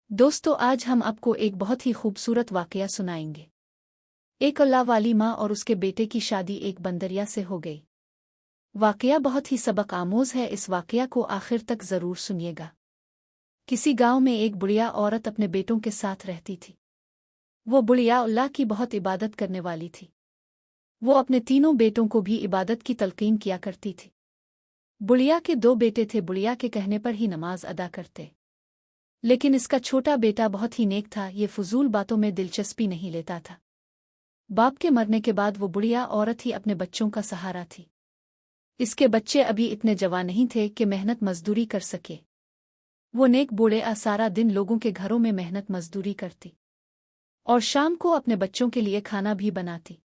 दोस्तों, आज हम आपको एक बहुत ही खूबसूरत वाकया सुनाएंगे। एक अल्लाह वाली माँ और उसके बेटे की शादी एक बंदरिया से हो गई। वाकया बहुत ही सबक आमोज है, इस वाकया को आखिर तक जरूर सुनिएगा। किसी गांव में एक बुढ़िया औरत अपने बेटों के साथ रहती थी। वो बुढ़िया अल्लाह की बहुत इबादत करने वाली थी। वो अपने तीनों बेटों को भी इबादत की तलकीन किया करती थी। बुढ़िया के दो बेटे थे, बुढ़िया के कहने पर ही नमाज अदा करते, लेकिन इसका छोटा बेटा बहुत ही नेक था। ये फजूल बातों में दिलचस्पी नहीं लेता था। बाप के मरने के बाद वो बुढ़िया औरत ही अपने बच्चों का सहारा थी। इसके बच्चे अभी इतने जवान नहीं थे कि मेहनत मजदूरी कर सके। वो नेक बूढ़े सारा दिन लोगों के घरों में मेहनत मजदूरी करती और शाम को अपने बच्चों के लिए खाना भी बनाती।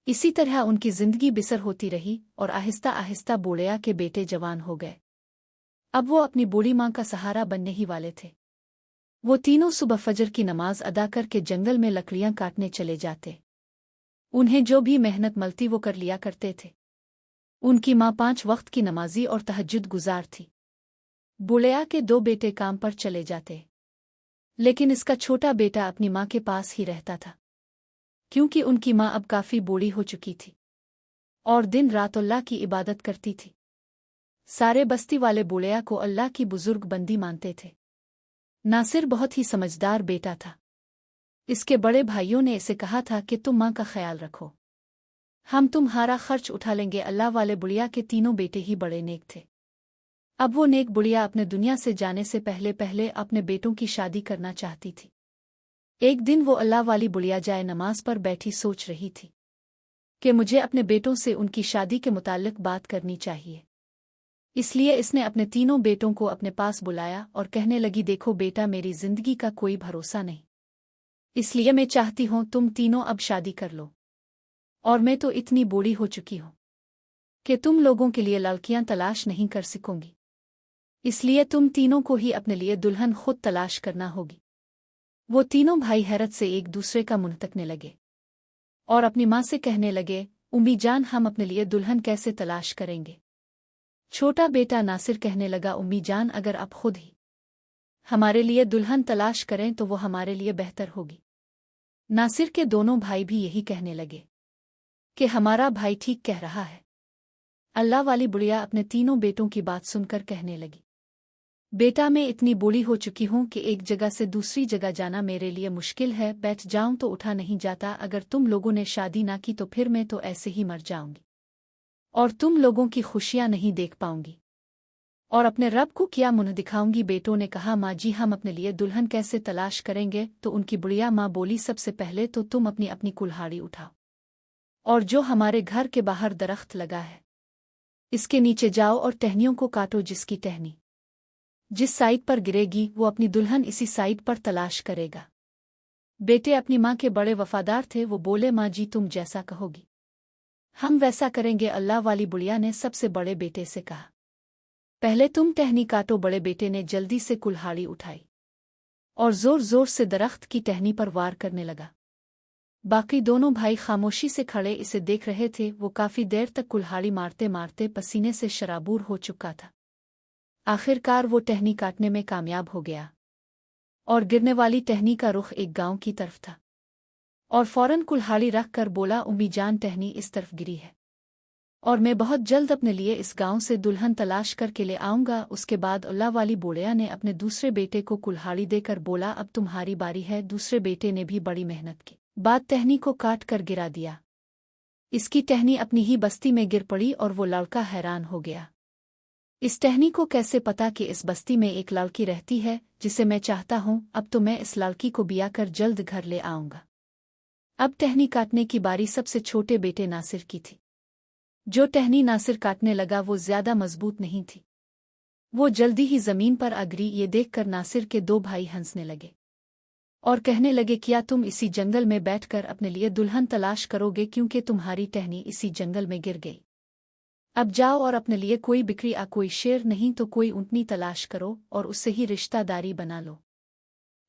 इसी तरह उनकी जिंदगी बिसर होती रही और आहिस्ता आहिस्ता बूढ़िया के बेटे जवान हो गए। अब वो अपनी बूढ़ी माँ का सहारा बनने ही वाले थे। वो तीनों सुबह फजर की नमाज अदा करके जंगल में लकड़ियां काटने चले जाते। उन्हें जो भी मेहनत मिलती वो कर लिया करते थे। उनकी माँ 5 वक्त की नमाजी और तहज्जुद गुजार थी। बुढ़िया के दो बेटे काम पर चले जाते, लेकिन इसका छोटा बेटा अपनी माँ के पास ही रहता था, क्योंकि उनकी माँ अब काफी बूढ़ी हो चुकी थी और दिन रात अल्लाह की इबादत करती थी। सारे बस्ती वाले बुढ़िया को अल्लाह की बुजुर्ग बंदी मानते थे। नासिर बहुत ही समझदार बेटा था। इसके बड़े भाइयों ने इसे कहा था कि तुम माँ का ख्याल रखो, हम तुम्हारा खर्च उठा लेंगे। अल्लाह वाले बुढ़िया के तीनों बेटे ही बड़े नेक थे। अब वो नेक बुढ़िया अपने दुनिया से जाने से पहले पहले अपने बेटों की शादी करना चाहती थी। एक दिन वो अल्लाह वाली बुढ़िया जाए नमाज पर बैठी सोच रही थी कि मुझे अपने बेटों से उनकी शादी के मुताल्लिक बात करनी चाहिए। इसलिए इसने अपने तीनों बेटों को अपने पास बुलाया और कहने लगी, देखो बेटा, मेरी जिंदगी का कोई भरोसा नहीं, इसलिए मैं चाहती हूँ तुम तीनों अब शादी कर लो। और मैं तो इतनी बूढ़ी हो चुकी हूँ कि तुम लोगों के लिए लड़कियां तलाश नहीं कर सकूंगी, इसलिए तुम तीनों को ही अपने लिए दुल्हन खुद तलाश करना होगी। वो तीनों भाई हैरत से एक दूसरे का मुंह तकने लगे और अपनी माँ से कहने लगे, उम्मी जान, हम अपने लिए दुल्हन कैसे तलाश करेंगे? छोटा बेटा नासिर कहने लगा, उम्मी जान, अगर आप खुद ही हमारे लिए दुल्हन तलाश करें तो वो हमारे लिए बेहतर होगी। नासिर के दोनों भाई भी यही कहने लगे कि हमारा भाई ठीक कह रहा है। अल्लाह वाली बुढ़िया अपने तीनों बेटों की बात सुनकर कहने लगी, बेटा, मैं इतनी बूढ़ी हो चुकी हूँ कि एक जगह से दूसरी जगह जाना मेरे लिए मुश्किल है। बैठ जाऊं तो उठा नहीं जाता। अगर तुम लोगों ने शादी ना की तो फिर मैं तो ऐसे ही मर जाऊंगी और तुम लोगों की खुशियां नहीं देख पाऊंगी और अपने रब को क्या मुंह दिखाऊंगी। बेटों ने कहा, माँ जी, हम अपने लिए दुल्हन कैसे तलाश करेंगे? तो उनकी बुढ़िया माँ बोली, सबसे पहले तो तुम अपनी अपनी कुल्हाड़ी उठाओ और जो हमारे घर के बाहर दरख्त लगा है इसके नीचे जाओ और टहनियों को काटो। जिसकी टहनी जिस साइड पर गिरेगी वो अपनी दुल्हन इसी साइड पर तलाश करेगा। बेटे अपनी माँ के बड़े वफादार थे। वो बोले, माँ जी, तुम जैसा कहोगी हम वैसा करेंगे। अल्लाह वाली बुढ़िया ने सबसे बड़े बेटे से कहा, पहले तुम टहनी काटो। बड़े बेटे ने जल्दी से कुल्हाड़ी उठाई और जोर जोर से दरख्त की टहनी पर वार करने लगा। बाकी दोनों भाई खामोशी से खड़े इसे देख रहे थे। वो काफी देर तक कुल्हाड़ी मारते मारते पसीने से शराबूर हो चुका था। आखिरकार वो टहनी काटने में कामयाब हो गया और गिरने वाली टहनी का रुख एक गांव की तरफ था और फौरन कुल्हाड़ी रख कर बोला, उम्मी जान, टहनी इस तरफ गिरी है और मैं बहुत जल्द अपने लिए इस गांव से दुल्हन तलाश करके ले आऊंगा। उसके बाद अल्लाह वाली बुढ़िया ने अपने दूसरे बेटे को कुल्हाड़ी देकर बोला, अब तुम्हारी बारी है। दूसरे बेटे ने भी बड़ी मेहनत की बाद टहनी को काट कर गिरा दिया। इसकी टहनी अपनी ही बस्ती में गिर पड़ी और वो लड़का हैरान हो गया, इस टहनी को कैसे पता कि इस बस्ती में एक लड़की रहती है जिसे मैं चाहता हूं? अब तो मैं इस लड़की को ब्याह कर जल्द घर ले आऊंगा। अब टहनी काटने की बारी सबसे छोटे बेटे नासिर की थी। जो टहनी नासिर काटने लगा वो ज्यादा मजबूत नहीं थी। वो जल्दी ही जमीन पर आ गिरी। ये देखकर नासिर के दो भाई हंसने लगे और कहने लगे, क्या तुम इसी जंगल में बैठकर अपने लिए दुल्हन तलाश करोगे? क्योंकि तुम्हारी टहनी इसी जंगल में गिर गई। अब जाओ और अपने लिए कोई बिक्री कोई शेर नहीं तो कोई ऊँटनी तलाश करो और उससे ही रिश्तेदारी बना लो।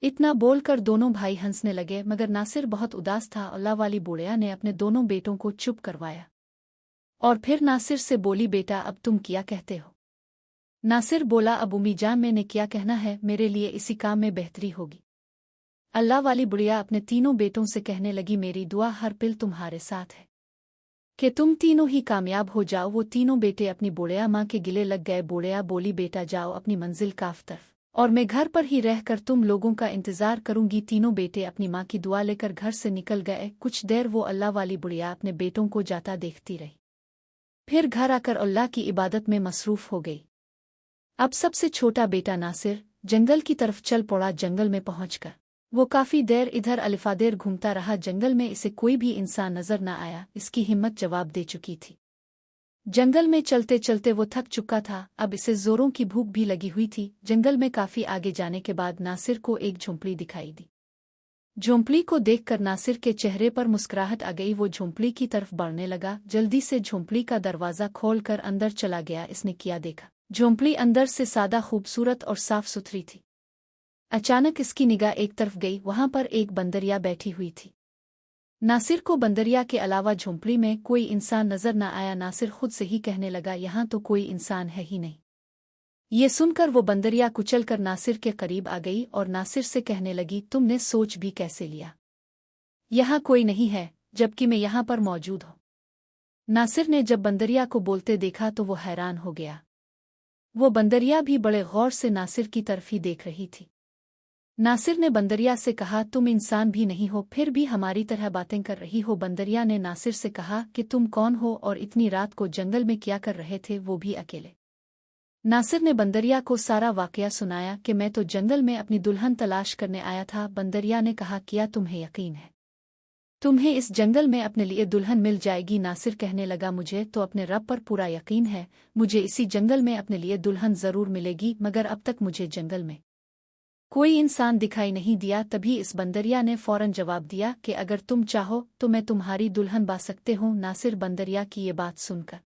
इतना बोलकर दोनों भाई हंसने लगे, मगर नासिर बहुत उदास था। अल्लाह वाली बुढ़िया ने अपने दोनों बेटों को चुप करवाया और फिर नासिर से बोली, बेटा, अब तुम क्या कहते हो? नासिर बोला, अब उम्मी जान मैंने क्या कहना है, मेरे लिए इसी काम में बेहतरी होगी। अल्लाह वाली बुढ़िया अपने तीनों बेटों से कहने लगी, मेरी दुआ हर पल तुम्हारे साथ है कि तुम तीनों ही कामयाब हो जाओ। वो तीनों बेटे अपनी बुढ़िया माँ के गिले लग गए। बुढ़िया बोली, बेटा जाओ अपनी मंजिल काफ तरफ, और मैं घर पर ही रहकर तुम लोगों का इंतजार करूंगी। तीनों बेटे अपनी माँ की दुआ लेकर घर से निकल गए। कुछ देर वो अल्लाह वाली बुढ़िया अपने बेटों को जाता देखती रही, फिर घर आकर अल्लाह की इबादत में मसरूफ हो गई। अब सबसे छोटा बेटा नासिर जंगल की तरफ चल पड़ा। जंगल में पहुंचकर वो काफी देर इधर अलिफादेर घूमता रहा। जंगल में इसे कोई भी इंसान नजर न आया। इसकी हिम्मत जवाब दे चुकी थी। जंगल में चलते चलते वो थक चुका था। अब इसे जोरों की भूख भी लगी हुई थी। जंगल में काफी आगे जाने के बाद नासिर को एक झोंपड़ी दिखाई दी। झोंपड़ी को देखकर नासिर के चेहरे पर मुस्कुराहट आ गई। वो झोंपड़ी की तरफ बढ़ने लगा। जल्दी से झोंपड़ी का दरवाजा खोलकर अंदर चला गया। इसने क्या देखा, झोंपड़ी अंदर से सादा, खूबसूरत और साफ सुथरी थी। अचानक इसकी निगाह एक तरफ गई। वहां पर एक बंदरिया बैठी हुई थी। नासिर को बंदरिया के अलावा झोंपड़ी में कोई इंसान नजर न आया। नासिर खुद से ही कहने लगा, यहाँ तो कोई इंसान है ही नहीं। ये सुनकर वो बंदरिया कुचलकर नासिर के करीब आ गई और नासिर से कहने लगी, तुमने सोच भी कैसे लिया यहाँ कोई नहीं है जबकि मैं यहाँ पर मौजूद हूँ। नासिर ने जब बंदरिया को बोलते देखा तो वो हैरान हो गया। वो बंदरिया भी बड़े गौर से नासिर की तरफ ही देख रही थी। नासिर ने बंदरिया से कहा, तुम इंसान भी नहीं हो, फिर भी हमारी तरह बातें कर रही हो। बंदरिया ने नासिर से कहा कि तुम कौन हो और इतनी रात को जंगल में क्या कर रहे थे, वो भी अकेले। नासिर ने बंदरिया को सारा वाकया सुनाया कि मैं तो जंगल में अपनी दुल्हन तलाश करने आया था। बंदरिया ने कहा, क्या तुम्हें यकीन है तुम्हें इस जंगल में अपने लिए दुल्हन मिल जाएगी? नासिर कहने लगा, मुझे तो अपने रब पर पूरा यकीन है, मुझे इसी जंगल में अपने लिए दुल्हन जरूर मिलेगी, मगर अब तक मुझे जंगल में कोई इंसान दिखाई नहीं दिया। तभी इस बंदरिया ने फौरन जवाब दिया कि अगर तुम चाहो तो मैं तुम्हारी दुल्हन बा सकते हूँ। नासिर बंदरिया की ये बात सुनकर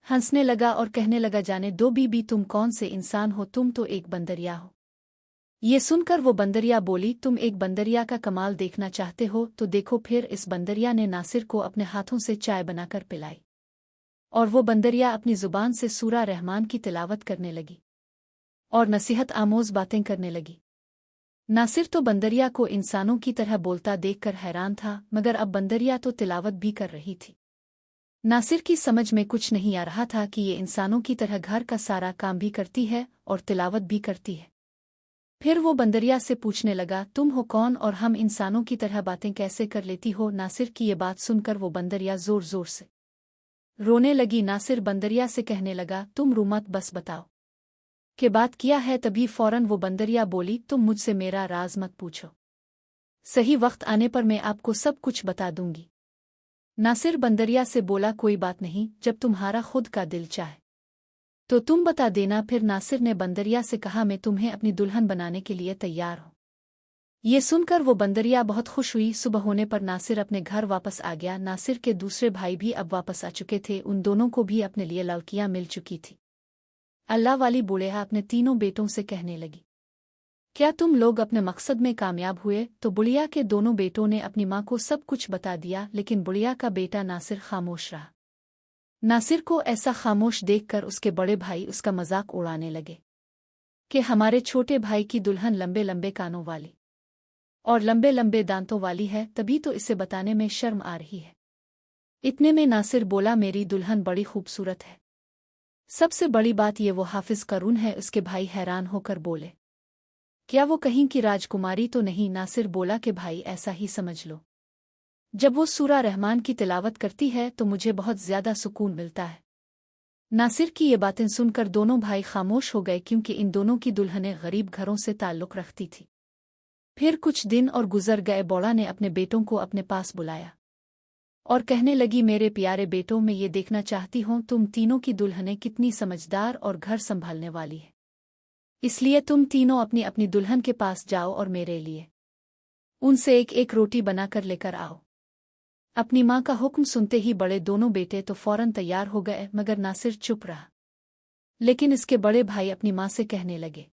हंसने लगा और कहने लगा, जाने दो बीबी, तुम कौन से इंसान हो, तुम तो एक बंदरिया हो। ये सुनकर वो बंदरिया बोली, तुम एक बंदरिया का कमाल देखना चाहते हो तो देखो फिर। इस बंदरिया ने नासिर को अपने हाथों से चाय बनाकर पिलाई और वो बंदरिया अपनी जुबान से सूरा रहमान की तिलावत करने लगी और नसीहत आमोज बातें करने लगी। नासिर तो बंदरिया को इंसानों की तरह बोलता देखकर हैरान था, मगर अब बंदरिया तो तिलावत भी कर रही थी। नासिर की समझ में कुछ नहीं आ रहा था कि ये इंसानों की तरह घर का सारा काम भी करती है और तिलावत भी करती है। फिर वो बंदरिया से पूछने लगा, तुम हो कौन और हम इंसानों की तरह बातें कैसे कर लेती हो? नासिर की ये बात सुनकर वो बंदरिया जोर जोर से रोने लगी। नासिर बंदरिया से कहने लगा, तुम रो मत, बस बताओ कि बात किया है। तभी फौरन वो बंदरिया बोली, तुम मुझसे मेरा राज मत पूछो, सही वक्त आने पर मैं आपको सब कुछ बता दूंगी। नासिर बंदरिया से बोला, कोई बात नहीं, जब तुम्हारा खुद का दिल चाहे तो तुम बता देना। फिर नासिर ने बंदरिया से कहा, मैं तुम्हें अपनी दुल्हन बनाने के लिए तैयार हूँ। ये सुनकर वो बंदरिया बहुत खुश हुई। सुबह होने पर नासिर अपने घर वापस आ गया। नासिर के दूसरे भाई भी अब वापस आ चुके थे। उन दोनों को भी अपने लिए लड़कियां मिल चुकी थी। अल्लाह वाली बुढ़िया अपने तीनों बेटों से कहने लगी, क्या तुम लोग अपने मकसद में कामयाब हुए? तो बुढ़िया के दोनों बेटों ने अपनी माँ को सब कुछ बता दिया, लेकिन बुढ़िया का बेटा नासिर खामोश रहा। नासिर को ऐसा खामोश देखकर उसके बड़े भाई उसका मजाक उड़ाने लगे कि हमारे छोटे भाई की दुल्हन लंबे लंबे कानों वाली और लंबे लंबे दांतों वाली है, तभी तो इसे बताने में शर्म आ रही है। इतने में नासिर बोला, मेरी दुल्हन बड़ी खूबसूरत है, सबसे बड़ी बात ये वो हाफिज करून है। उसके भाई हैरान होकर बोले, क्या वो कहीं की राजकुमारी तो नहीं? नासिर बोला कि भाई ऐसा ही समझ लो, जब वो सूरा रहमान की तिलावत करती है तो मुझे बहुत ज्यादा सुकून मिलता है। नासिर की ये बातें सुनकर दोनों भाई खामोश हो गए, क्योंकि इन दोनों की दुल्हनें गरीब घरों से ताल्लुक रखती थी। फिर कुछ दिन और गुजर गए। बौड़ा ने अपने बेटों को अपने पास बुलाया और कहने लगी, मेरे प्यारे बेटों, मैं ये देखना चाहती हूँ तुम तीनों की दुल्हनें कितनी समझदार और घर संभालने वाली है। इसलिए तुम तीनों अपनी अपनी दुल्हन के पास जाओ और मेरे लिए उनसे एक एक रोटी बनाकर लेकर आओ। अपनी माँ का हुक्म सुनते ही बड़े दोनों बेटे तो फौरन तैयार हो गए, मगर नासिर चुप रहा। लेकिन इसके बड़े भाई अपनी माँ से कहने लगे,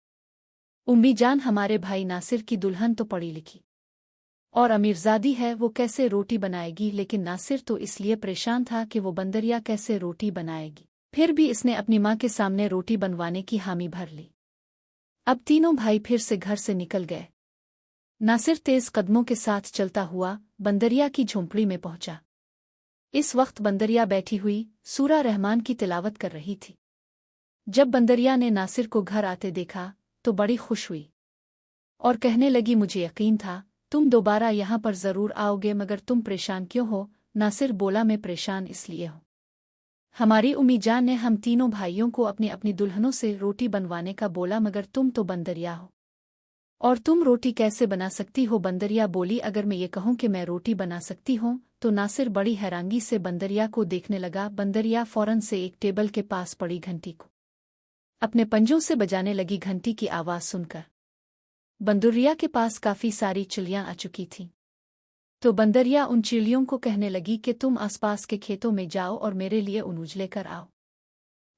उम्मी जान, हमारे भाई नासिर की दुल्हन तो पढ़ी लिखी और अमीरजादी है, वो कैसे रोटी बनाएगी? लेकिन नासिर तो इसलिए परेशान था कि वो बंदरिया कैसे रोटी बनाएगी। फिर भी इसने अपनी माँ के सामने रोटी बनवाने की हामी भर ली। अब तीनों भाई फिर से घर से निकल गए। नासिर तेज कदमों के साथ चलता हुआ बंदरिया की झोंपड़ी में पहुंचा। इस वक्त बंदरिया बैठी हुई सूरा रहमान की तिलावत कर रही थी। जब बंदरिया ने नासिर को घर आते देखा तो बड़ी खुश हुई और कहने लगी, मुझे यकीन था तुम दोबारा यहाँ पर जरूर आओगे, मगर तुम परेशान क्यों हो? नासिर बोला, मैं परेशान इसलिए हूँ, हमारी उम्मी जान ने हम तीनों भाइयों को अपनी अपनी दुल्हनों से रोटी बनवाने का बोला, मगर तुम तो बंदरिया हो और तुम रोटी कैसे बना सकती हो? बंदरिया बोली, अगर मैं ये कहूँ कि मैं रोटी बना सकती हूँ तो नासिर बड़ी हैरानगी से बंदरिया को देखने लगा। बंदरिया फौरन से एक टेबल के पास पड़ी घंटी को अपने पंजों से बजाने लगी। घंटी की आवाज़ सुनकर बंदरिया के पास काफ़ी सारी चिड़ियाँ आ चुकी थीं। तो बंदरिया उन चिड़ियों को कहने लगी कि तुम आसपास के खेतों में जाओ और मेरे लिए अनाज लेकर आओ।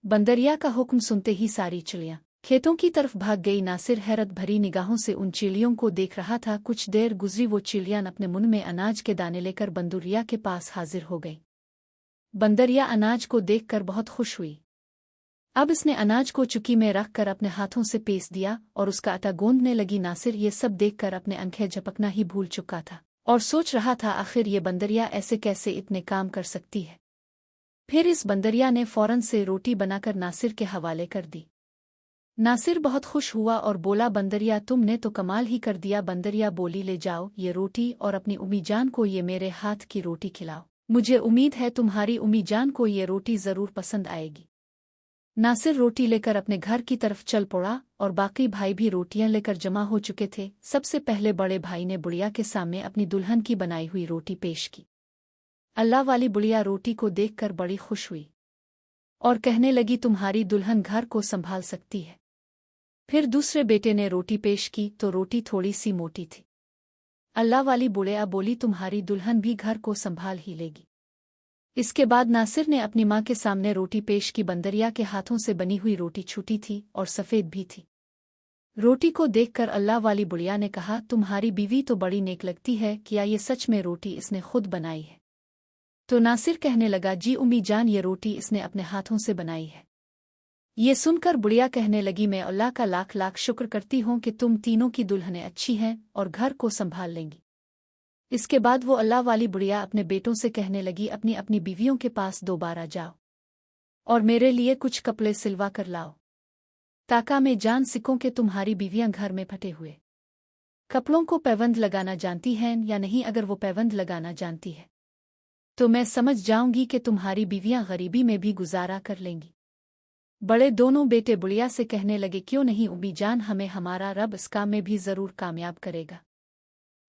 बंदरिया का हुक्म सुनते ही सारी चिड़ियाँ खेतों की तरफ भाग गई। नासिर हैरत भरी निगाहों से उन चिड़ियों को देख रहा था। कुछ देर गुजरी, वो चिड़ियाँ अपने मुंह में अनाज के दाने लेकर बंदरिया के पास हाजिर हो गई। बंदरिया अनाज को देखकर बहुत खुश हुई। अब इसने अनाज को चुकी में रखकर अपने हाथों से पीस दिया और उसका आटा गूंदने लगी। नासिर ये सब देखकर अपने आंखें झपकना ही भूल चुका था और सोच रहा था, आखिर ये बंदरिया ऐसे कैसे इतने काम कर सकती है। फिर इस बंदरिया ने फौरन से रोटी बनाकर नासिर के हवाले कर दी। नासिर बहुत खुश हुआ और बोला, बंदरिया तुमने तो कमाल ही कर दिया। बंदरिया बोली, ले जाओ ये रोटी और अपनी उम्मी जान को ये मेरे हाथ की रोटी खिलाओ, मुझे उम्मीद है तुम्हारी उम्मी जान को ये रोटी जरूर पसंद आएगी। नासिर रोटी लेकर अपने घर की तरफ चल पड़ा और बाकी भाई भी रोटियां लेकर जमा हो चुके थे। सबसे पहले बड़े भाई ने बुढ़िया के सामने अपनी दुल्हन की बनाई हुई रोटी पेश की। अल्लाह वाली बुढ़िया रोटी को देखकर बड़ी खुश हुई और कहने लगी, तुम्हारी दुल्हन घर को संभाल सकती है। फिर दूसरे बेटे ने रोटी पेश की तो रोटी थोड़ी सी मोटी थी। अल्लाह वाली बुढ़िया बोली, तुम्हारी दुल्हन भी घर को संभाल ही लेगी। इसके बाद नासिर ने अपनी माँ के सामने रोटी पेश की। बंदरिया के हाथों से बनी हुई रोटी छोटी थी और सफ़ेद भी थी। रोटी को देखकर अल्लाह वाली बुढ़िया ने कहा, तुम्हारी बीवी तो बड़ी नेक लगती है, क्या ये सच में रोटी इसने खुद बनाई है? तो नासिर कहने लगा, जी उम्मी जान, ये रोटी इसने अपने हाथों से बनाई है। ये सुनकर बुढ़िया कहने लगी, मैं अल्लाह का लाख लाख शुक्र करती हूँ कि तुम तीनों की दुल्हनें अच्छी हैं और घर को संभाल लेंगी। इसके बाद वो अल्लाह वाली बुढ़िया अपने बेटों से कहने लगी, अपनी अपनी बीवियों के पास दोबारा जाओ और मेरे लिए कुछ कपड़े सिलवा कर लाओ, ताकि मैं जान सकूं कि तुम्हारी बीवियां घर में फटे हुए कपड़ों को पैबंद लगाना जानती हैं या नहीं। अगर वो पैबंद लगाना जानती है तो मैं समझ जाऊंगी कि तुम्हारी बीवियां गरीबी में भी गुजारा कर लेंगी। बड़े दोनों बेटे बुढ़िया से कहने लगे, क्यों नहीं उम्मी जान, हमें हमारा रब इस काम में भी जरूर कामयाब करेगा।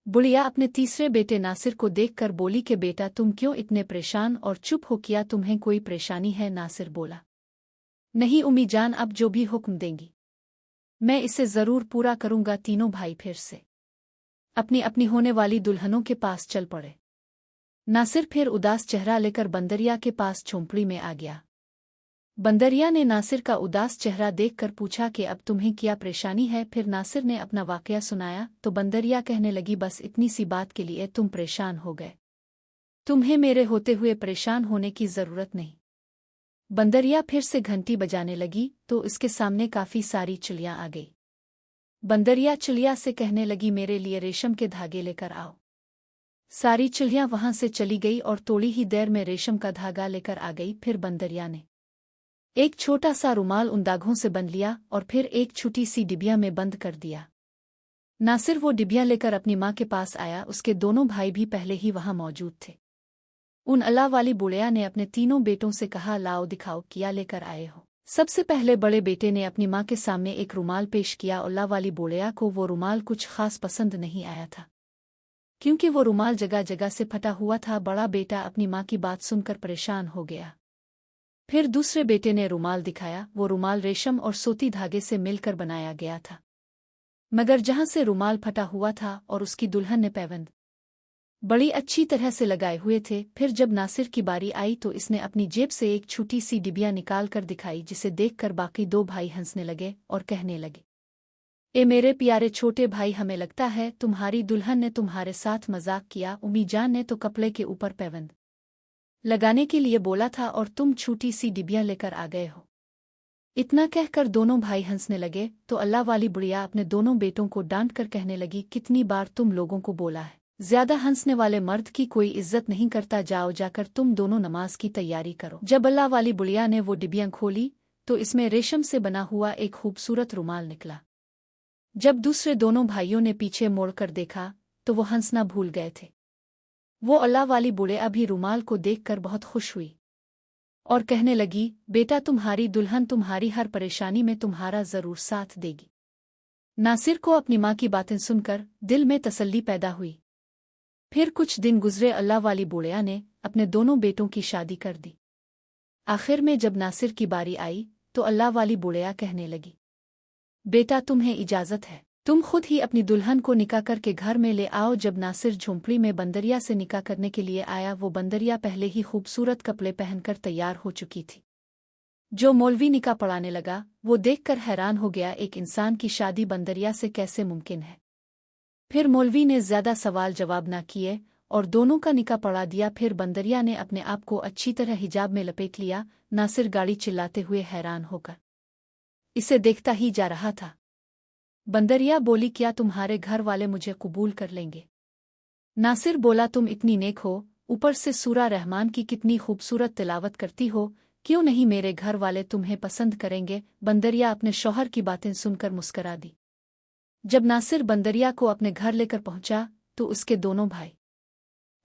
बुढ़िया अपने तीसरे बेटे नासिर को देखकर बोली कि बेटा तुम क्यों इतने परेशान और चुप हो, किया तुम्हें कोई परेशानी है? नासिर बोला, नहीं उम्मी जान, अब जो भी हुक्म देंगी मैं इसे जरूर पूरा करूंगा। तीनों भाई फिर से अपनी अपनी होने वाली दुल्हनों के पास चल पड़े। नासिर फिर उदास चेहरा लेकर बंदरिया के पास झोंपड़ी में आ गया। बंदरिया ने नासिर का उदास चेहरा देखकर पूछा कि अब तुम्हें क्या परेशानी है? फिर नासिर ने अपना वाकया सुनाया तो बंदरिया कहने लगी, बस इतनी सी बात के लिए तुम परेशान हो गए, तुम्हें मेरे होते हुए परेशान होने की जरूरत नहीं। बंदरिया फिर से घंटी बजाने लगी तो इसके सामने काफी सारी चिड़ियाँ आ गई। बंदरिया चिड़िया से कहने लगी, मेरे लिए रेशम के धागे लेकर आओ। सारी चिड़ियाँ वहां से चली गई और थोड़ी ही देर में रेशम का धागा लेकर आ गई। फिर बंदरिया ने एक छोटा सा रुमाल उन धागों से बंध लिया और फिर एक छोटी सी डिबिया में बंद कर दिया। नासिर वो डिबिया लेकर अपनी माँ के पास आया। उसके दोनों भाई भी पहले ही वहां मौजूद थे। उन अल्लाह वाली बुढ़िया ने अपने तीनों बेटों से कहा, लाओ दिखाओ क्या लेकर आए हो। सबसे पहले बड़े बेटे ने अपनी माँ के सामने एक रुमाल पेश किया। अल्लाह वाली बुढ़िया को वो रुमाल कुछ खास पसंद नहीं आया था, क्योंकि वो रुमाल जगह जगह से फटा हुआ था। बड़ा बेटा अपनी माँ की बात सुनकर परेशान हो गया। फिर दूसरे बेटे ने रुमाल दिखाया। वो रुमाल रेशम और सूती धागे से मिलकर बनाया गया था, मगर जहां से रुमाल फटा हुआ था और उसकी दुल्हन ने पैबंद बड़ी अच्छी तरह से लगाए हुए थे। फिर जब नासिर की बारी आई तो इसने अपनी जेब से एक छोटी सी डिबिया निकाल कर दिखाई, जिसे देखकर बाकी दो भाई हंसने लगे और कहने लगे, ए मेरे प्यारे छोटे भाई, हमें लगता है तुम्हारी दुल्हन ने तुम्हारे साथ मजाक किया। उम्मी जान ने तो कपड़े के ऊपर पैबंद लगाने के लिए बोला था और तुम छोटी सी डिबियां लेकर आ गए हो। इतना कहकर दोनों भाई हंसने लगे तो अल्लाह वाली बुढ़िया अपने दोनों बेटों को डांट कर कहने लगी, कितनी बार तुम लोगों को बोला है, ज्यादा हंसने वाले मर्द की कोई इज्जत नहीं करता, जाओ जाकर तुम दोनों नमाज की तैयारी करो। जब अल्लाह वाली बुढ़िया ने वो डिबियां खोली तो इसमें रेशम से बना हुआ एक खूबसूरत रुमाल निकला। जब दूसरे दोनों भाइयों ने पीछे मोड़कर देखा तो वो हंसना भूल गए थे। वो अल्लाह वाली बुढ़िया भी रुमाल को देखकर बहुत खुश हुई और कहने लगी, बेटा तुम्हारी दुल्हन तुम्हारी हर परेशानी में तुम्हारा जरूर साथ देगी। नासिर को अपनी माँ की बातें सुनकर दिल में तसल्ली पैदा हुई। फिर कुछ दिन गुजरे, अल्लाह वाली बुढ़िया ने अपने दोनों बेटों की शादी कर दी। आखिर में जब नासिर की बारी आई तो अल्लाह वाली बुढ़िया कहने लगी, बेटा तुम्हें इजाजत है, तुम खुद ही अपनी दुल्हन को निकाह करके घर में ले आओ। जब नासिर झोंपड़ी में बंदरिया से निकाह करने के लिए आया, वो बंदरिया पहले ही खूबसूरत कपड़े पहनकर तैयार हो चुकी थी। जो मौलवी निकाह पढ़ाने लगा वो देखकर हैरान हो गया, एक इंसान की शादी बंदरिया से कैसे मुमकिन है। फिर मौलवी ने ज्यादा सवाल जवाब ना किए और दोनों का निकाह पढ़ा दिया। फिर बंदरिया ने अपने आप को अच्छी तरह हिजाब में लपेट लिया। नासिर गाड़ी चिल्लाते हुए हैरान होकर इसे देखता ही जा रहा था। बंदरिया बोली, क्या तुम्हारे घर वाले मुझे कबूल कर लेंगे? नासिर बोला, तुम इतनी नेक हो, ऊपर से सूरा रहमान की कितनी खूबसूरत तिलावत करती हो, क्यों नहीं मेरे घर वाले तुम्हें पसंद करेंगे। बंदरिया अपने शौहर की बातें सुनकर मुस्करा दी। जब नासिर बंदरिया को अपने घर लेकर पहुंचा तो उसके दोनों भाई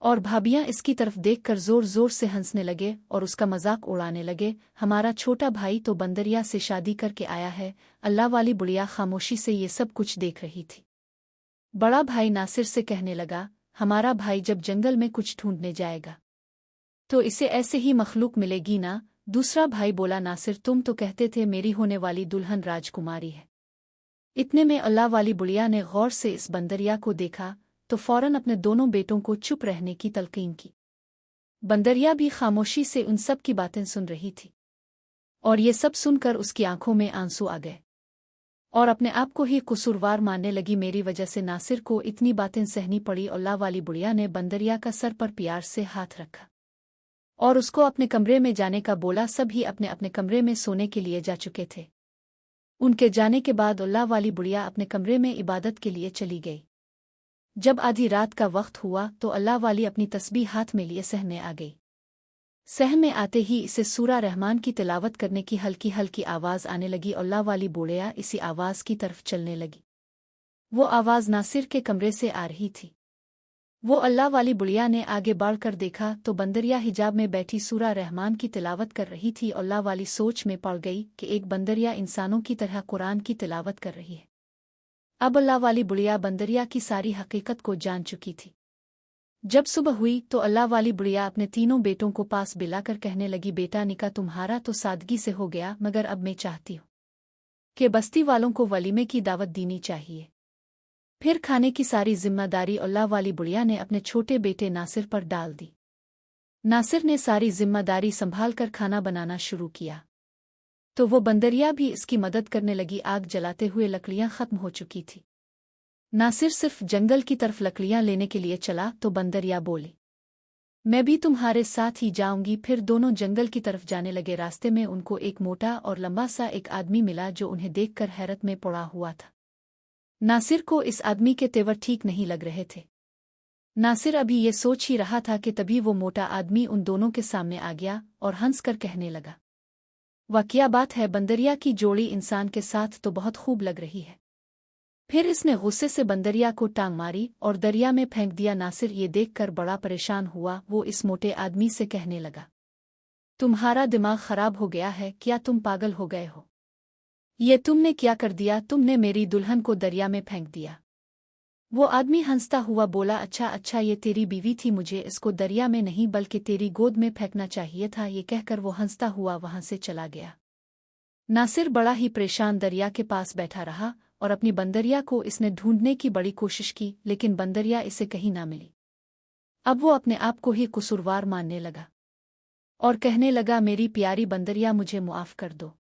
और भाभियां इसकी तरफ देखकर जोर जोर से हंसने लगे और उसका मजाक उड़ाने लगे। हमारा छोटा भाई तो बंदरिया से शादी करके आया है। अल्लाह वाली बुढ़िया खामोशी से ये सब कुछ देख रही थी। बड़ा भाई नासिर से कहने लगा, हमारा भाई जब जंगल में कुछ ढूंढने जाएगा तो इसे ऐसे ही मखलूक मिलेगी ना। दूसरा भाई बोला, नासिर तुम तो कहते थे मेरी होने वाली दुल्हन राजकुमारी है। इतने में अल्लाह वाली बुढ़िया ने गौर से इस बंदरिया को देखा तो फौरन अपने दोनों बेटों को चुप रहने की तलकीन की। बंदरिया भी खामोशी से उन सब की बातें सुन रही थी और ये सब सुनकर उसकी आंखों में आंसू आ गए और अपने आप को ही कसूरवार मानने लगी। मेरी वजह से नासिर को इतनी बातें सहनी पड़ी। अल्लाह वाली बुढ़िया ने बंदरिया का सर पर प्यार से हाथ रखा और उसको अपने कमरे में जाने का बोला। सभी अपने अपने कमरे में सोने के लिए जा चुके थे। उनके जाने के बाद अल्लाह वाली बुढ़िया अपने कमरे में इबादत के लिए चली गई। जब आधी रात का वक्त हुआ तो अल्लाह वाली अपनी तस्बीह हाथ में लिए सहने आ गई। सहन में आते ही इसे सूरा रहमान की तिलावत करने की हल्की हल्की आवाज़ आने लगी। अल्लाह वाली बुढ़िया इसी आवाज़ की तरफ चलने लगी। वो आवाज़ नासिर के कमरे से आ रही थी। वो अल्लाह वाली बुढ़िया ने आगे बढ़कर देखा तो बंदरिया हिजाब में बैठी सूरा रहमान की तिलावत कर रही थी। अल्लाह वाली सोच में पड़ गई कि एक बंदरिया इंसानों की तरह कुरान की तिलावत कर रही है। अब अल्लाह वाली बुढ़िया बंदरिया की सारी हकीकत को जान चुकी थी। जब सुबह हुई तो अल्लाह वाली बुढ़िया अपने तीनों बेटों को पास बिलाकर कहने लगी, बेटा निकाह तुम्हारा तो सादगी से हो गया, मगर अब मैं चाहती हूँ कि बस्ती वालों को वलीमे की दावत देनी चाहिए। फिर खाने की सारी जिम्मेदारी अल्लाह वाली बुढ़िया ने अपने छोटे बेटे नासिर पर डाल दी। नासिर ने सारी जिम्मेदारी संभाल कर खाना बनाना शुरू किया तो वो बंदरिया भी इसकी मदद करने लगी। आग जलाते हुए लकड़ियां खत्म हो चुकी थी। नासिर सिर्फ जंगल की तरफ लकड़ियां लेने के लिए चला तो बंदरिया बोली, मैं भी तुम्हारे साथ ही जाऊंगी। फिर दोनों जंगल की तरफ जाने लगे। रास्ते में उनको एक मोटा और लंबा सा एक आदमी मिला जो उन्हें देखकर हैरत में पड़ा हुआ था। नासिर को इस आदमी के तेवर ठीक नहीं लग रहे थे। नासिर अभी ये सोच ही रहा था कि तभी वो मोटा आदमी उन दोनों के सामने आ गया और हंसकर कहने लगा, वाह क्या बात है, बंदरिया की जोड़ी इंसान के साथ तो बहुत खूब लग रही है। फिर इसने गुस्से से बंदरिया को टांग मारी और दरिया में फेंक दिया। नासिर ये देखकर बड़ा परेशान हुआ। वो इस मोटे आदमी से कहने लगा, तुम्हारा दिमाग खराब हो गया है क्या? तुम पागल हो गए हो? ये तुमने क्या कर दिया? तुमने मेरी दुल्हन को दरिया में फेंक दिया। वो आदमी हंसता हुआ बोला, अच्छा अच्छा, ये तेरी बीवी थी, मुझे इसको दरिया में नहीं बल्कि तेरी गोद में फेंकना चाहिए था। ये कहकर वो हंसता हुआ वहां से चला गया। नासिर बड़ा ही परेशान दरिया के पास बैठा रहा और अपनी बंदरिया को इसने ढूंढने की बड़ी कोशिश की, लेकिन बंदरिया इसे कहीं ना मिली। अब वो अपने आप को ही कसूरवार मानने लगा और कहने लगा, मेरी प्यारी बंदरिया, मुझे मुआफ कर दो,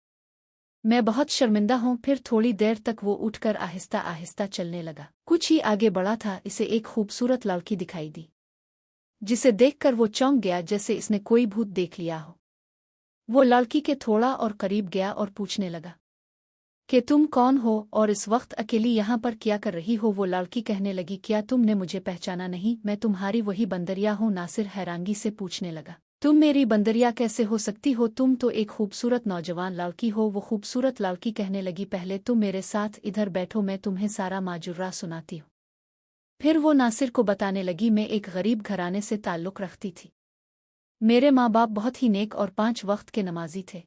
मैं बहुत शर्मिंदा हूँ। फिर थोड़ी देर तक वो उठकर आहिस्ता आहिस्ता चलने लगा। कुछ ही आगे बढ़ा था, इसे एक खूबसूरत लड़की दिखाई दी। जिसे देखकर वो चौंक गया जैसे इसने कोई भूत देख लिया हो। वो लड़की के थोड़ा और करीब गया और पूछने लगा कि तुम कौन हो और इस वक्त अकेली यहाँ पर क्या कर रही हो। वो लड़की कहने लगी, क्या तुमने मुझे पहचाना नहीं? मैं तुम्हारी वही बंदरिया हूँ। नासिर हैरानगी से पूछने लगा, तुम मेरी बंदरिया कैसे हो सकती हो? तुम तो एक खूबसूरत नौजवान लड़की हो। वो खूबसूरत लड़की कहने लगी, पहले तुम मेरे साथ इधर बैठो, मैं तुम्हें सारा माजुर्रा सुनाती हूँ। फिर वो नासिर को बताने लगी, मैं एक गरीब घराने से ताल्लुक़ रखती थी। मेरे माँ बाप बहुत ही नेक और 5 वक्त के नमाजी थे।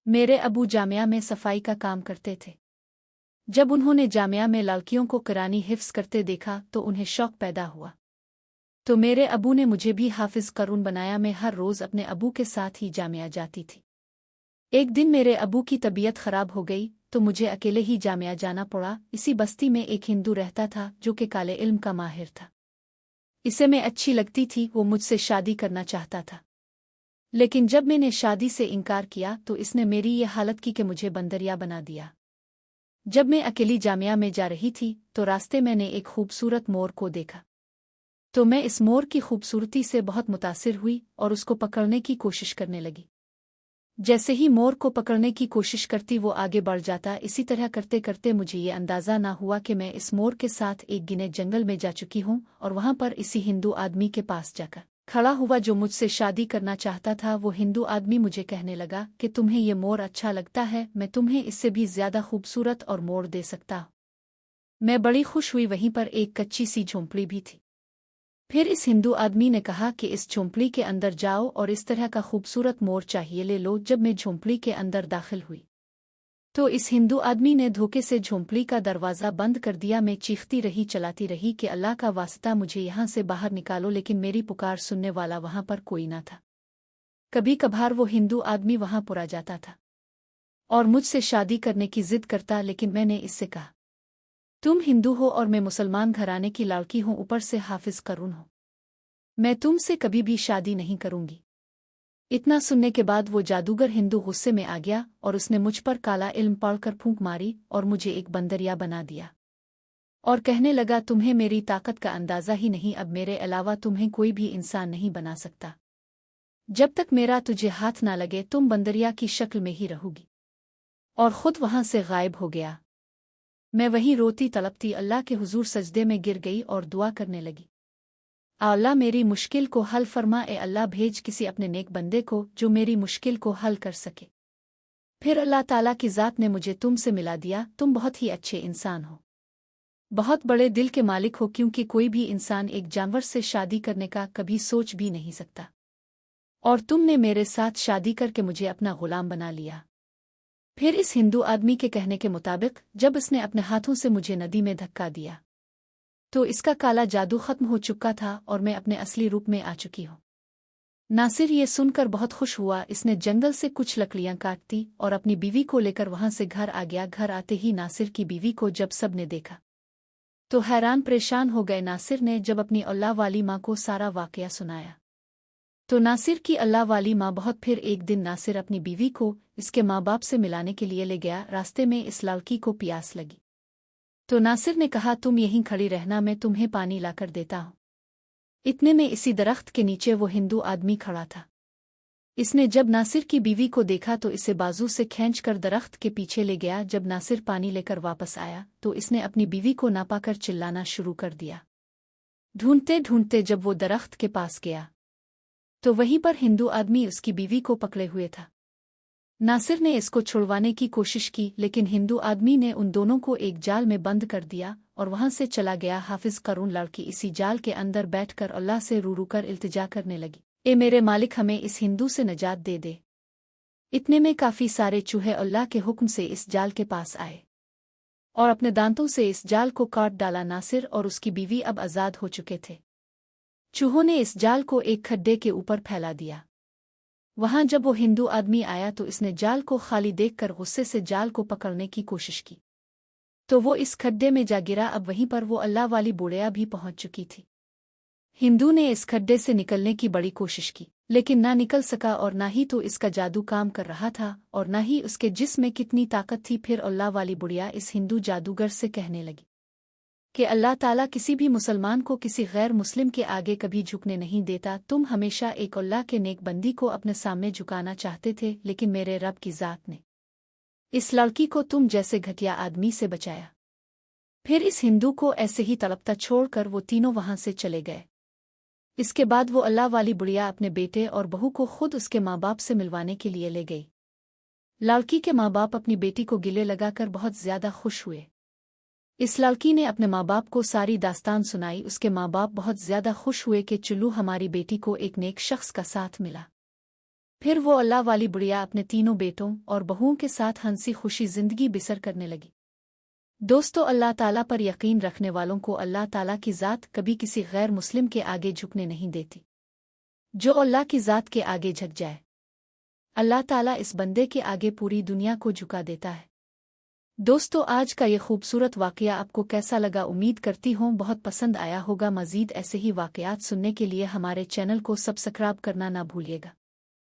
मेरे अबू जामिया में सफाई का काम करते थे। जब उन्होंने जामिया में लड़कियों को कुरानी हिफ्स करते देखा तो उन्हें शौक पैदा हुआ। तो मेरे अबू ने मुझे भी हाफिज करून बनाया। मैं हर रोज़ अपने अबू के साथ ही जामिया जाती थी। एक दिन मेरे अबू की तबीयत खराब हो गई तो मुझे अकेले ही जामिया जाना पड़ा। इसी बस्ती में एक हिंदू रहता था जो कि काले इल्म का माहिर था। इसे मैं अच्छी लगती थी। वो मुझसे शादी करना चाहता था, लेकिन जब मैंने शादी से इनकार किया तो इसने मेरी ये हालत की कि मुझे बंदरिया बना दिया। जब मैं अकेली जामिया में जा रही थी तो रास्ते मैंने एक खूबसूरत मोर को देखा। तो मैं इस मोर की खूबसूरती से बहुत मुतासिर हुई और उसको पकड़ने की कोशिश करने लगी। जैसे ही मोर को पकड़ने की कोशिश करती वो आगे बढ़ जाता। इसी तरह करते करते मुझे ये अंदाज़ा ना हुआ कि मैं इस मोर के साथ एक घने जंगल में जा चुकी हूँ और वहाँ पर इसी हिंदू आदमी के पास जाकर खड़ा हुआ जो मुझसे शादी करना चाहता था। वो हिंदू आदमी मुझे कहने लगा कि तुम्हें ये मोर अच्छा लगता है, मैं तुम्हें इससे भी ज्यादा खूबसूरत और मोर दे सकता हूँ। मैं बड़ी खुश हुई। वहीं पर एक कच्ची सी झोंपड़ी भी थी। फिर इस हिंदू आदमी ने कहा कि इस झोंपड़ी के अंदर जाओ और इस तरह का खूबसूरत मोर चाहिए ले लो। जब मैं झोंपड़ी के अंदर दाखिल हुई तो इस हिंदू आदमी ने धोखे से झोंपड़ी का दरवाज़ा बंद कर दिया। मैं चीखती रही, चलाती रही कि अल्लाह का वास्ता मुझे यहाँ से बाहर निकालो, लेकिन मेरी पुकार सुनने वाला वहाँ पर कोई ना था। कभी कभार वो हिंदू आदमी वहाँ पर आ जाता था और मुझसे शादी करने की जिद करता, लेकिन मैंने इससे कहा, तुम हिंदू हो और मैं मुसलमान घराने की लड़की हूँ, ऊपर से हाफिज करून हूँ, मैं तुमसे कभी भी शादी नहीं करूंगी। इतना सुनने के बाद वो जादूगर हिंदू गुस्से में आ गया और उसने मुझ पर काला इल्म पढ़कर फूंक मारी और मुझे एक बंदरिया बना दिया और कहने लगा, तुम्हें मेरी ताकत का अंदाज़ा ही नहीं, अब मेरे अलावा तुम्हें कोई भी इंसान नहीं बना सकता। जब तक मेरा तुझे हाथ ना लगे तुम बंदरिया की शक्ल में ही रहोगी। और खुद वहां से गायब हो गया। मैं वहीं रोती तड़पती अल्लाह के हुजूर सजदे में गिर गई और दुआ करने लगी, अल्लाह मेरी मुश्किल को हल फरमा, ए अल्लाह भेज किसी अपने नेक बंदे को जो मेरी मुश्किल को हल कर सके। फिर अल्लाह ताला की ज़ात ने मुझे तुमसे मिला दिया। तुम बहुत ही अच्छे इंसान हो, बहुत बड़े दिल के मालिक हो, क्योंकि कोई भी इंसान एक जानवर से शादी करने का कभी सोच भी नहीं सकता, और तुमने मेरे साथ शादी करके मुझे अपना गुलाम बना लिया। फिर इस हिंदू आदमी के कहने के मुताबिक जब उसने अपने हाथों से मुझे नदी में धक्का दिया तो इसका काला जादू खत्म हो चुका था और मैं अपने असली रूप में आ चुकी हूँ। नासिर ये सुनकर बहुत खुश हुआ। इसने जंगल से कुछ लकड़ियां काटी और अपनी बीवी को लेकर वहां से घर आ गया। घर आते ही नासिर की बीवी को जब सब ने देखा तो हैरान परेशान हो गए। नासिर ने जब अपनी अल्लाह वाली माँ को सारा वाकया सुनाया तो नासिर की अल्लाह वाली माँ बहुत। फिर एक दिन नासिर अपनी बीवी को इसके माँ बाप से मिलाने के लिए ले गया। रास्ते में इस लड़की को प्यास लगी तो नासिर ने कहा, तुम यहीं खड़ी रहना, मैं तुम्हें पानी लाकर देता हूँ। इतने में इसी दरख्त के नीचे वो हिंदू आदमी खड़ा था। इसने जब नासिर की बीवी को देखा तो इसे बाजू से खींचकर दरख्त के पीछे ले गया। जब नासिर पानी लेकर वापस आया तो इसने अपनी बीवी को ना पाकर चिल्लाना शुरू कर दिया। ढूंढते ढूंढते जब वो दरख्त के पास गया तो वहीं पर हिंदू आदमी उसकी बीवी को पकड़े हुए था। नासिर ने इसको छुड़वाने की कोशिश की, लेकिन हिंदू आदमी ने उन दोनों को एक जाल में बंद कर दिया और वहां से चला गया। हाफिज करून लड़की इसी जाल के अंदर बैठकर अल्लाह से रू रू कर इल्तिजा करने लगी, ए मेरे मालिक, हमें इस हिंदू से नजात दे दे। इतने में काफी सारे चूहे अल्लाह के हुक्म से इस जाल के पास आए और अपने दांतों से इस जाल को काट डाला। नासिर और उसकी बीवी अब आजाद हो चुके थे। चूहों ने इस जाल को एक खड्डे के ऊपर फैला दिया। वहां जब वो हिंदू आदमी आया तो इसने जाल को खाली देखकर गुस्से से जाल को पकड़ने की कोशिश की तो वो इस खड्डे में जा गिरा। अब वहीं पर वो अल्लाह वाली बुढ़िया भी पहुंच चुकी थी। हिंदू ने इस खड्डे से निकलने की बड़ी कोशिश की, लेकिन ना निकल सका और ना ही तो इसका जादू काम कर रहा था और ना ही उसके जिस्म में कितनी ताकत थी। फिर अल्लाह वाली बुढ़िया इस हिंदू जादूगर से कहने लगी, کہ اللہ تعالیٰ کسی بھی مسلمان کو کسی غیر مسلم کے آگے کبھی جھکنے نہیں دیتا۔ تم ہمیشہ ایک اللہ کے نیک بندی کو اپنے سامنے جھکانا چاہتے تھے، لیکن میرے رب کی ذات نے اس لڑکی کو تم جیسے گھٹیا آدمی سے بچایا۔ پھر اس ہندو کو ایسے ہی تڑپتا چھوڑ کر وہ تینوں وہاں سے چلے گئے۔ اس کے بعد وہ اللہ والی بڑھیا اپنے بیٹے اور بہو کو خود اس کے ماں باپ سے ملوانے کے لیے لے گئی۔ لڑکی کے ماں باپ اپنی بیٹی کو گلے لگا کر بہت زیادہ خوش ہوئے۔ اس لڑکی نے اپنے ماں باپ کو ساری داستان سنائی۔ اس کے ماں باپ بہت زیادہ خوش ہوئے کہ چلو ہماری بیٹی کو ایک نیک شخص کا ساتھ ملا۔ پھر وہ اللہ والی بڑھیا اپنے تینوں بیٹوں اور بہوؤں کے ساتھ ہنسی خوشی زندگی بسر کرنے لگی۔ دوستو، اللہ تعالیٰ پر یقین رکھنے والوں کو اللہ تعالیٰ کی ذات کبھی کسی غیر مسلم کے آگے جھکنے نہیں دیتی۔ جو اللہ کی ذات کے آگے جھک جائے، اللہ تعالیٰ اس بندے کے آگے پوری دنیا کو جھکا دیتا ہے۔ دوستو، آج کا یہ خوبصورت واقعہ آپ کو کیسا لگا؟ امید کرتی ہوں بہت پسند آیا ہوگا۔ مزید ایسے ہی واقعات سننے کے لیے ہمارے چینل کو سبسکرائب کرنا نہ بھولیے گا۔